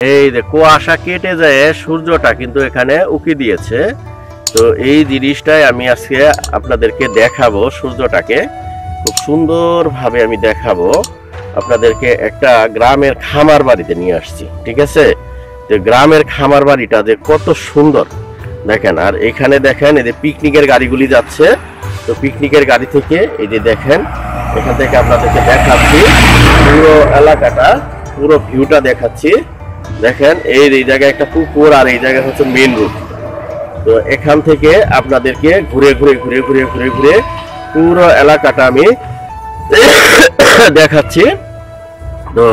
এই যে কুয়াশা কেটে যায় সূর্যটা কিন্তু এখানে উকি দিয়েছে। তো এই জিনিসটাই আমি আজকে আপনাদেরকে দেখাবো, সূর্যটাকে খুব সুন্দরভাবে আমি দেখাবো আপনাদেরকে। একটা গ্রামের খামার বাড়িতে নিয়ে আসছি, ঠিক আছে? তো গ্রামের খামার বাড়িটা যে কত সুন্দর দেখেন। আর এখানে দেখেন এই যে পিকনিকের গাড়িগুলি যাচ্ছে। তো পিকনিকের গাড়ি থেকে এই যে দেখেন, এখান থেকে আপনাদেরকে দেখাচ্ছি পুরো এলাকাটা, পুরো ভিউটা দেখাচ্ছি। দেখেন এই জায়গায় একটা পুকুর, আর এই জায়গায় হচ্ছে মেইন রোড। তো এখান থেকে আপনাদেরকে ঘুরে ঘুরে ঘুরে ঘুরে ঘুরে ঘুরে পুরো এলাকাটা আমি দেখাচ্ছি। তো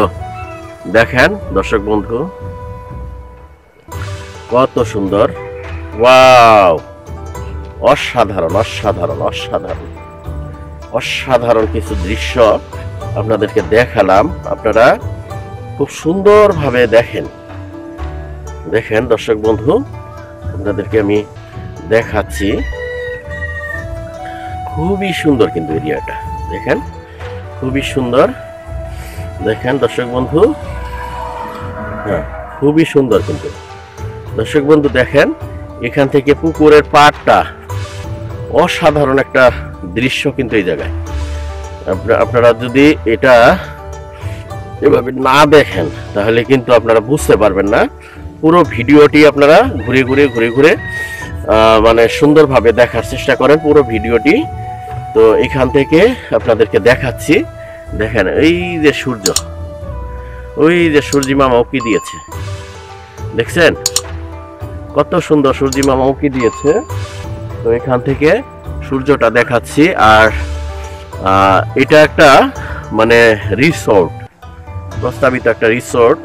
দেখেন দর্শক বন্ধু, কত সুন্দর, ওয়াও, অসাধারণ অসাধারণ অসাধারণ অসাধারণ কিছু দৃশ্য আপনাদেরকে দেখালাম। আপনারা খুব সুন্দরভাবে দেখেন। দেখেন দর্শক বন্ধু, আপনাদেরকে আমি দেখাচ্ছি, খুবই সুন্দর কিন্তু এরিয়াটা দেখেন, খুবই সুন্দর। দেখেন দর্শক বন্ধু, হ্যাঁ খুবই সুন্দর কিন্তু দর্শক বন্ধু। দেখেন এখান থেকে পুকুরের পাড়টা, অসাধারণ একটা দৃশ্য কিন্তু এই জায়গায়। আপনারা যদি এটা এভাবে না দেখেন তাহলে কিন্তু আপনারা বুঝতে পারবেন না। পুরো ভিডিওটি আপনারা ঘুরে ঘুরে ঘুরে ঘুরে মানে সুন্দরভাবে দেখার চেষ্টা করেন পুরো ভিডিওটি। তো এখান থেকে আপনাদেরকে দেখাচ্ছি। দেখেন এই যে সূর্য, ওই যে সূর্যি মামা উকি দিয়েছে, দেখছেন কত সুন্দর সূর্যি মামা উকি দিয়েছে। তো এখান থেকে সূর্যটা দেখাচ্ছি। আর এটা একটা মানে রিসোর্ট, প্রস্তাবিত একটা রিসোর্ট।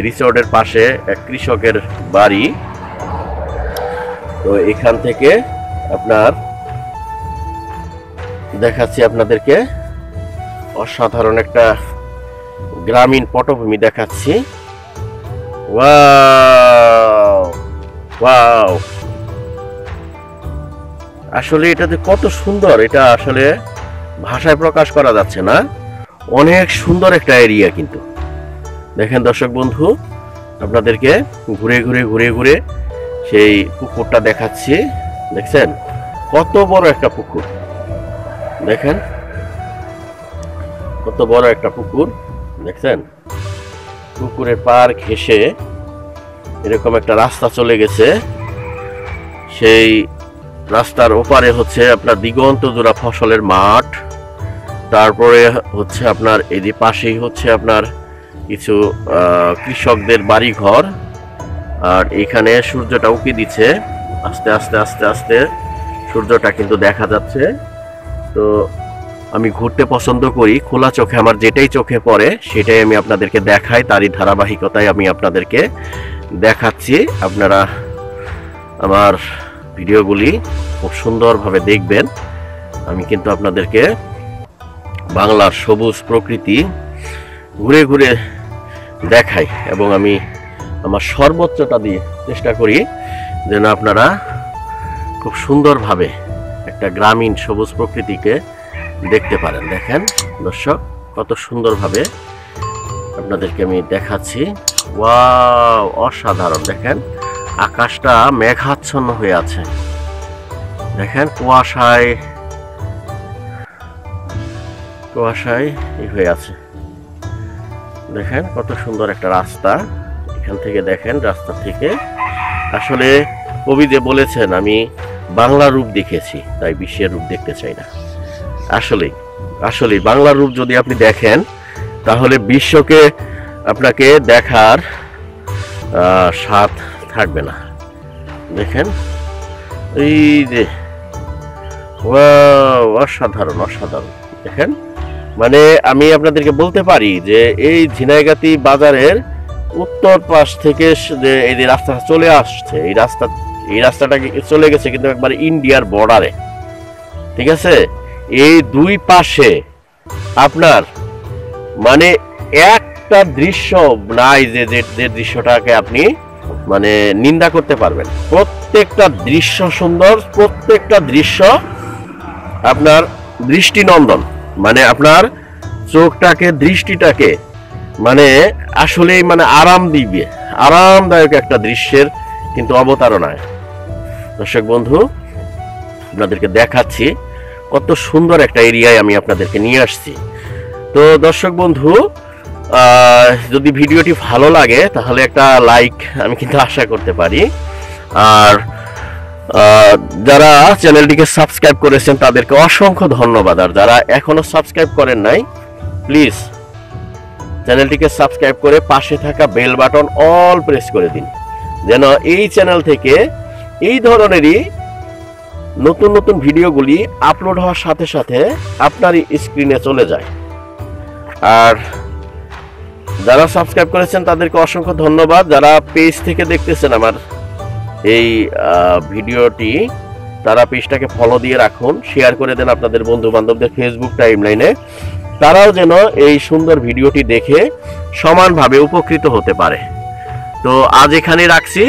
রিসোর্টের পাশে এক কৃষকের বাড়ি। তো এখান থেকে আপনার দেখাচ্ছি আপনাদেরকে অসাধারণ একটা গ্রামীণ পটভূমি দেখাচ্ছি। ওয়াও ওয়াও, আসলে এটা যে কত সুন্দর, এটা আসলে ভাষায় প্রকাশ করা যাচ্ছে না। অনেক সুন্দর একটা এরিয়া কিন্তু। দেখেন দর্শক বন্ধু, আপনাদেরকে ঘুরে ঘুরে ঘুরে ঘুরে সেই পুকুরটা দেখাচ্ছি। দেখছেন কত বড় একটা পুকুর, দেখেন কত বড় একটা পুকুর। দেখছেন পুকুরের পাড় ঘেঁষে এরকম একটা রাস্তা চলে গেছে। সেই রাস্তার ওপারে হচ্ছে আপনার দিগন্ত জোড়া ফসলের মাঠ। তারপরে হচ্ছে আপনার এই যে পাশেই হচ্ছে আপনার কিছু কৃষকদের বাড়ি ঘর। আর এখানে সূর্যটা উকি দিচ্ছে, আস্তে আস্তে আস্তে আস্তে সূর্যটা কিন্তু দেখা যাচ্ছে। তো আমি ঘুরতে পছন্দ করি খোলা চোখে, আমার যেটাই চোখে পড়ে সেটাই আমি আপনাদেরকে দেখাই। তারই ধারাবাহিকতায় আমি আপনাদেরকে দেখাচ্ছি। আপনারা আমার ভিডিওগুলি খুব সুন্দরভাবে দেখবেন। আমি কিন্তু আপনাদেরকে বাংলার সবুজ প্রকৃতি ঘুরে ঘুরে দেখাই, এবং আমি আমার সর্বোচ্চটা দিয়ে চেষ্টা করি যেন আপনারা খুব সুন্দরভাবে একটা গ্রামীণ সবুজ প্রকৃতিকে দেখতে পারেন। দেখেন দর্শক কত সুন্দরভাবে আপনাদেরকে আমি দেখাচ্ছি। ওয়াও, অসাধারণ। দেখেন আকাশটা মেঘাচ্ছন্ন হয়ে আছে, দেখেন কুয়াশায় কুয়াশায় হয়ে আছে। দেখেন কত সুন্দর একটা রাস্তা। এখান থেকে দেখেন, রাস্তা থেকে আসলে কবি যে বলেছেন আমি বাংলার রূপ দেখেছি তাই বিশ্বের রূপ দেখতে চাই না। আসলে বাংলার রূপ যদি আপনি দেখেন তাহলে বিশ্বকে আপনাকে দেখার স্বাদ থাকবে না। দেখেন এই যে অসাধারণ অসাধারণ। দেখেন মানে আমি আপনাদেরকে বলতে পারি যে এই ঝিনাইগাতি বাজারের উত্তর পাশ থেকে যে এই যে রাস্তাটা চলে আসছে, এই রাস্তাটা চলে গেছে কিন্তু একবার ইন্ডিয়ার বর্ডারে, ঠিক আছে? এই দুই পাশে আপনার মানে একটা দৃশ্য নাই যে দৃশ্যটাকে আপনি মানে নিন্দা করতে পারবেন। প্রত্যেকটা দৃশ্য সুন্দর, প্রত্যেকটা দৃশ্য আপনার দৃষ্টিনন্দন, মানে আপনার চোখটাকে, দৃষ্টিটাকে মানে আসলেই মানে আরাম দিবে, আরামদায়ক একটা দৃশ্যের কিন্তু অবতারণায়। দর্শক বন্ধু, আপনাদেরকে দেখাচ্ছি কত সুন্দর একটা এরিয়ায় আমি আপনাদেরকে নিয়ে আসছি। তো দর্শক বন্ধু, যদি ভিডিওটি ভালো লাগে তাহলে একটা লাইক আমি কিন্তু আশা করতে পারি। আর যারা চ্যানেলটিকে সাবস্ক্রাইব করেছেন তাদেরকে অসংখ্য ধন্যবাদ। আর যারা এখনো সাবস্ক্রাইব করেন নাই, প্লিজ চ্যানেলটিকে সাবস্ক্রাইব করে পাশে থাকা বেল বাটন অল প্রেস করে দিন, যেন এই চ্যানেল থেকে এই ধরনেরই নতুন নতুন ভিডিওগুলি আপলোড হওয়ার সাথে সাথে আপনারই স্ক্রিনে চলে যায়। আর যারা সাবস্ক্রাইব করেছেন তাদেরকে অসংখ্য ধন্যবাদ। যারা পেজ থেকে দেখতেছেন আমার এই ভিডিওটি, তারা পেজটাকে ফলো দিয়ে রাখুন, শেয়ার করে দেন আপনাদের বন্ধু বান্ধবদের ফেসবুক টাইমলাইনে। তারাও যেন এই সুন্দর ভিডিওটি দেখে সমানভাবে উপকৃত হতে পারে। তো আজ এখানে রাখছি,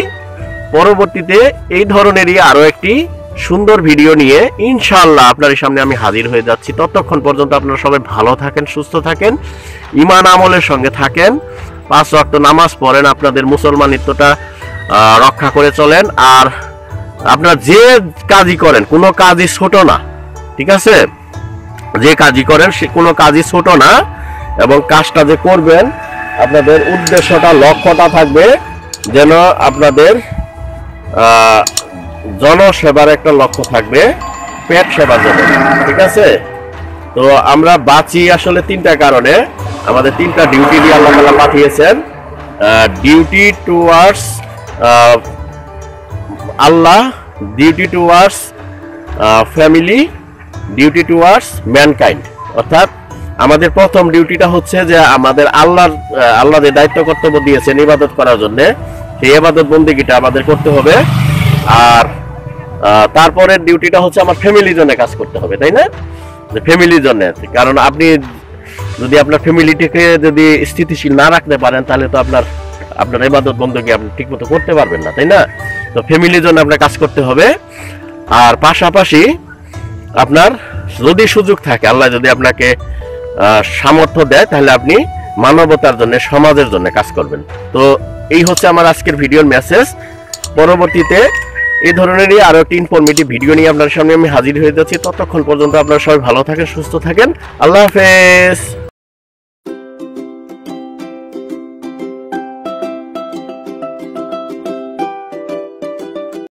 পরবর্তীতে এই ধরনেরই আরো একটি সুন্দর ভিডিও নিয়ে ইনশাআল্লাহ আপনার সামনে আমি হাজির হয়ে যাচ্ছি। ততক্ষণ পর্যন্ত আপনারা সবাই ভালো থাকেন, সুস্থ থাকেন, ঈমান আমলের সঙ্গে থাকেন, 5 ওয়াক্ত নামাজ পড়েন, আপনাদের মুসলমানিত্বটা রক্ষা করে চলেন। আর আপনারা যে কাজই করেন কোনো কাজই ছোট না, ঠিক আছে? যে কাজই করেন সে কোনো কাজই ছোট না, এবং কাজটা যে করবেন আপনাদের উদ্দেশ্যটা, লক্ষ্যটা থাকবে যেন আপনাদের জনসেবার একটা লক্ষ্য থাকবে, পেট সেবার জন্য, ঠিক আছে? তো আমরা বাঁচি আসলে 3টা কারণে, আমাদের 3টা ডিউটি দিয়ে আল্লাহ তাআলা পাঠিয়েছেন। ডিউটি টুয়ার্ডস আল্লাহ, duty towards family, duty towards mankind. অর্থাৎ আমাদের প্রথম ডিউটিটা হচ্ছে যে আমাদের আল্লাহ যে দায়িত্ব কর্তব্য দিয়েছেন ইবাদত করার জন্য, সেই ইবাদত বন্দেগীটা আমাদের করতে হবে। আর তারপরের ডিউটিটা হচ্ছে আমার ফ্যামিলির জন্য কাজ করতে হবে, তাই না? ফ্যামিলির জন্য, কারণ আপনি যদি আপনার ফ্যামিলিটাকে যদি স্থিতিশীল না রাখতে পারেন তাহলে তো আপনার ইবাদত বন্দেগী আপনি ঠিকমতো করতে পারবেন না, তাই না? তো ফ্যামিলির জন্য আপনার কাজ করতে হবে। আর পাশাপাশি আপনার যদি সুযোগ থাকে, আল্লাহ যদি আপনাকে সামর্থ্য দেয়, তাহলে আপনি মানবতার জন্য, সমাজের জন্য কাজ করবেন। তো এই হচ্ছে আমার আজকের ভিডিওর মেসেজ। পরবর্তীতে এই ধরনেরই আরো একটি ইনফরমেটিভ ভিডিও নিয়ে আপনার সামনে আমি হাজির হয়ে যাচ্ছি। ততক্ষণ পর্যন্ত আপনারা সবাই ভালো থাকেন, সুস্থ থাকেন। আল্লাহ হাফেজ।